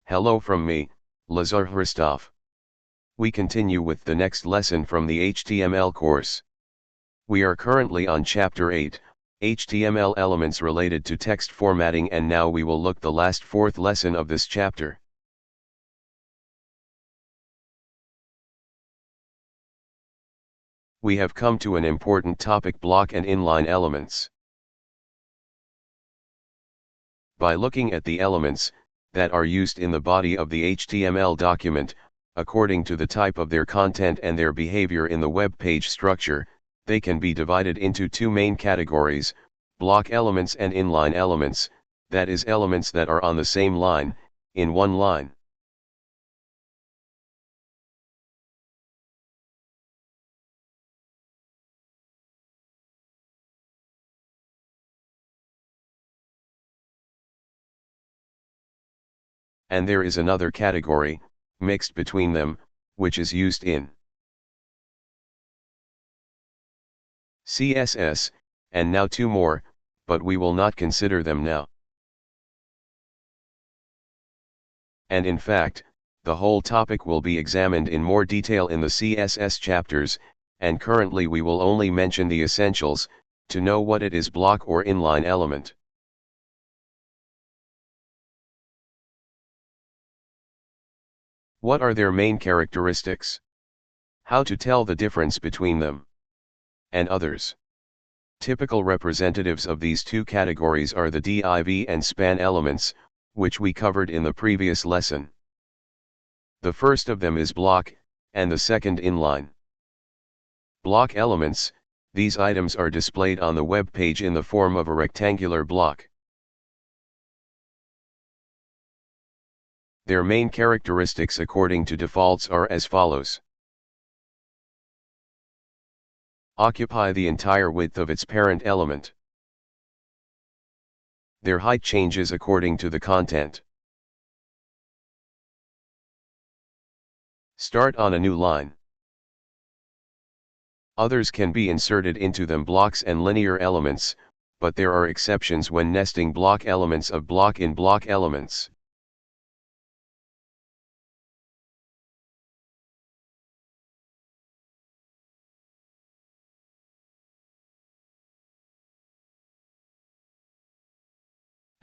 Hello from me, Lazar. We continue with the next lesson from the HTML course. We are currently on Chapter 8, HTML elements related to text formatting, and now we will look the last fourth lesson of this chapter. We have come to an important topic: block and inline elements. By looking at the elements that are used in the body of the HTML document, according to the type of their content and their behavior in the web page structure, they can be divided into two main categories: block elements and inline elements, that is, elements that are on the same line, in one line. And there is another category, mixed between them, which is used in CSS, and now two more, but we will not consider them now. And in fact, the whole topic will be examined in more detail in the CSS chapters, and currently we will only mention the essentials, to know what it is: block or inline element. What are their main characteristics? How to tell the difference between them and others. Typical representatives of these two categories are the div and span elements, which we covered in the previous lesson. The first of them is block, and the second inline. Block elements: these items are displayed on the web page in the form of a rectangular block. Their main characteristics according to defaults are as follows. Occupy the entire width of its parent element. Their height changes according to the content. Start on a new line. Others can be inserted into them: blocks and linear elements, but there are exceptions when nesting block elements of block in block elements.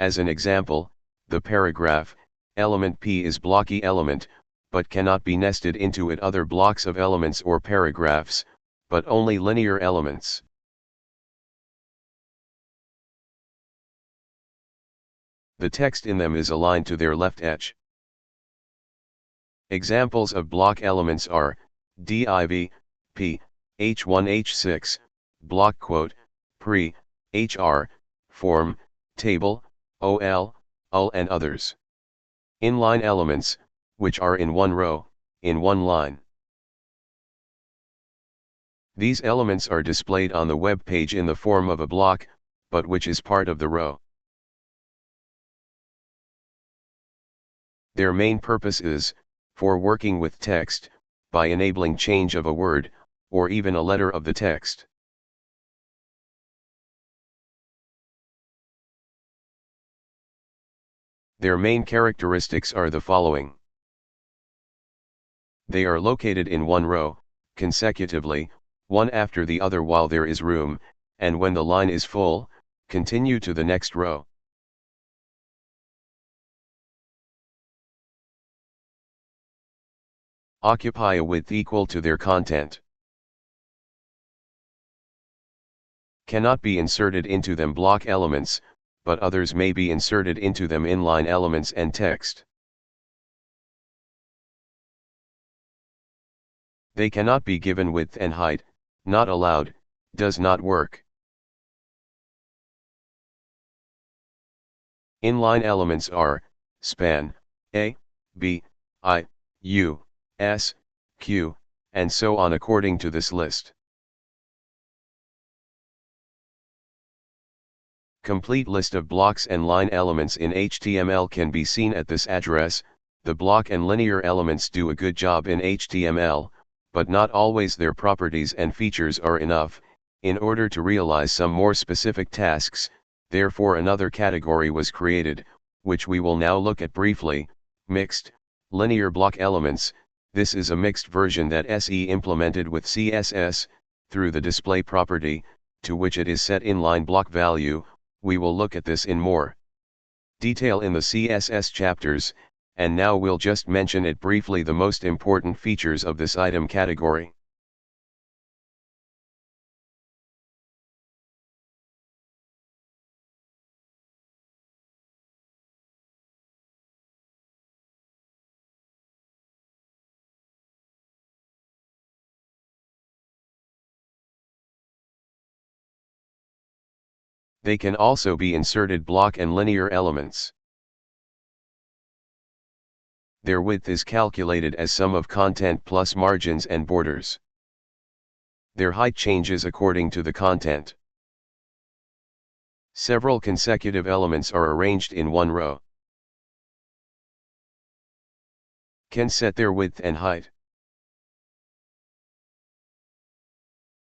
As an example, the paragraph element P is blocky element, but cannot be nested into it other blocks of elements or paragraphs, but only linear elements. The text in them is aligned to their left edge. Examples of block elements are div, p, h1 h6, block quote, pre, hr, form, table, ol, ul, and others. Inline elements, which are in one row, in one line. These elements are displayed on the web page in the form of a block, but which is part of the row. Their main purpose is for working with text, by enabling change of a word, or even a letter of the text. Their main characteristics are the following. They are located in one row, consecutively, one after the other while there is room, and when the line is full, continue to the next row. Occupy a width equal to their content. Cannot be inserted into them block elements, but others may be inserted into them inline elements and text. They cannot be given width and height, not allowed, does not work. Inline elements are span, A, B, I, U, S, Q, and so on according to this list. Complete list of blocks and line elements in HTML can be seen at this address. The block and linear elements do a good job in HTML, but not always their properties and features are enough. In order to realize some more specific tasks, therefore another category was created, which we will now look at briefly: Mixed, linear block elements. This is a mixed version that SE implemented with CSS, through the display property, to which it is set inline block value. We will look at this in more detail in the CSS chapters, and now we'll just mention it briefly, the most important features of this item category. They can also be inserted block and linear elements. Their width is calculated as sum of content plus margins and borders. Their height changes according to the content. Several consecutive elements are arranged in one row. Can set their width and height.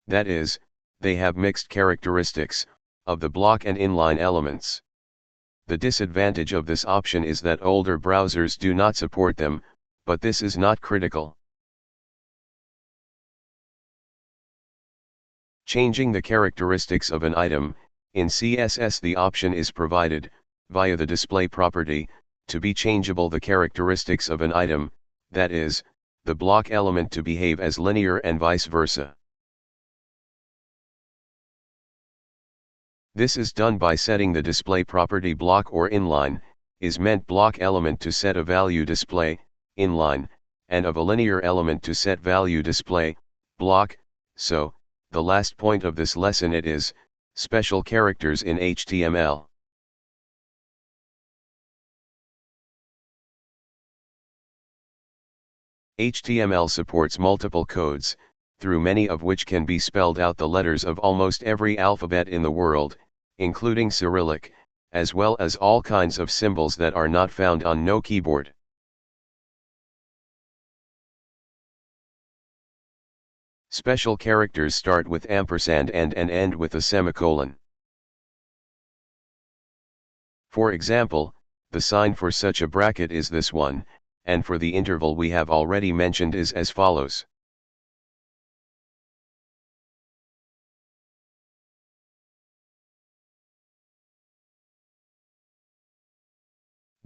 That is, they have mixed characteristics of the block and inline elements. The disadvantage of this option is that older browsers do not support them, but this is not critical. Changing the characteristics of an item. In CSS, the option is provided, via the display property, to be changeable the characteristics of an item, that is, the block element to behave as linear and vice versa. This is done by setting the display property block or inline, is meant block element to set a value display, inline, and of a linear element to set value display, block. So, the last point of this lesson it is, special characters in HTML. HTML supports multiple codes, through many of which can be spelled out the letters of almost every alphabet in the world, including Cyrillic, as well as all kinds of symbols that are not found on no keyboard. Special characters start with ampersand and end with a semicolon. For example, the sign for such a bracket is this one, and for the interval we have already mentioned is as follows.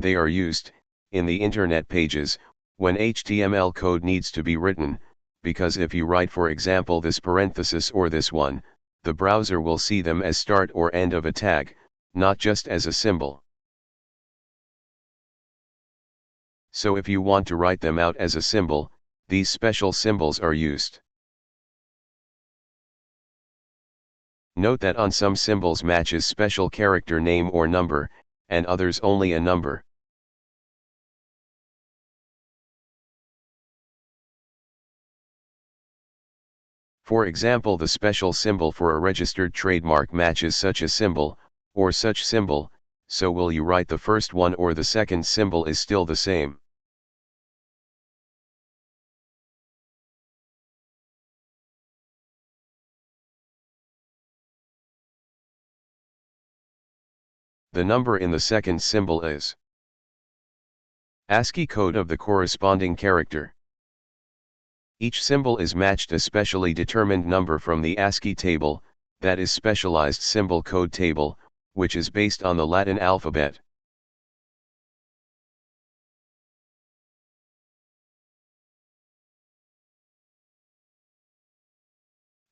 They are used, in the internet pages, when HTML code needs to be written, because if you write for example this parenthesis or this one, the browser will see them as start or end of a tag, not just as a symbol. So if you want to write them out as a symbol, these special symbols are used. Note that on some symbols matches special character name or number, and others only a number. For example, the special symbol for a registered trademark matches such a symbol, or such symbol, so will you write the first one or the second symbol is still the same. The number in the second symbol is ASCII code of the corresponding character. Each symbol is matched a specially determined number from the ASCII table, that is specialized symbol code table, which is based on the Latin alphabet.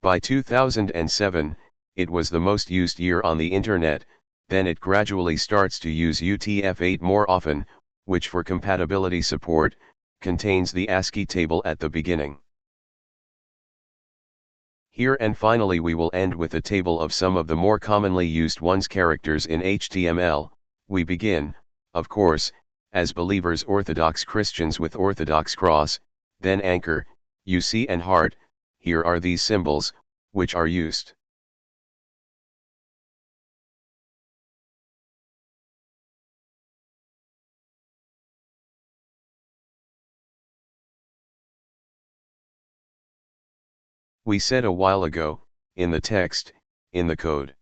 By 2007, it was the most used year on the internet, then it gradually starts to use UTF-8 more often, which for compatibility support, contains the ASCII table at the beginning. Here and finally we will end with a table of some of the more commonly used ones characters in HTML. We begin, of course, as believers Orthodox Christians with Orthodox cross, then anchor, UC and heart. Here are these symbols, which are used. We said a while ago, in the text, in the code.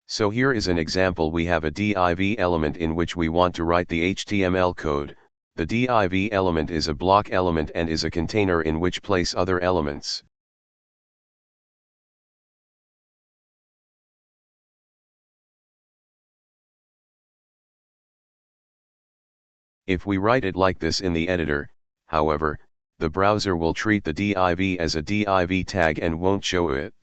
So here is an example. We have a div element in which we want to write the HTML code. The div element is a block element and is a container in which place other elements. If we write it like this in the editor, however, the browser will treat the div as a div tag and won't show it.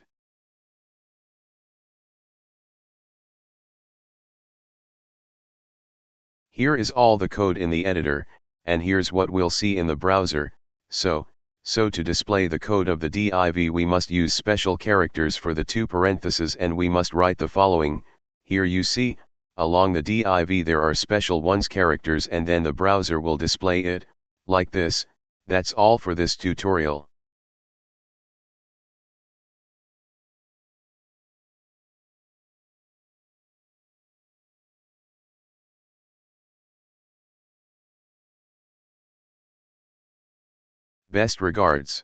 Here is all the code in the editor, and here's what we'll see in the browser. So to display the code of the div we must use special characters for the two parentheses, and we must write the following. Here you see, along the div there are special ones characters, and then the browser will display it, like this. That's all for this tutorial. Best regards.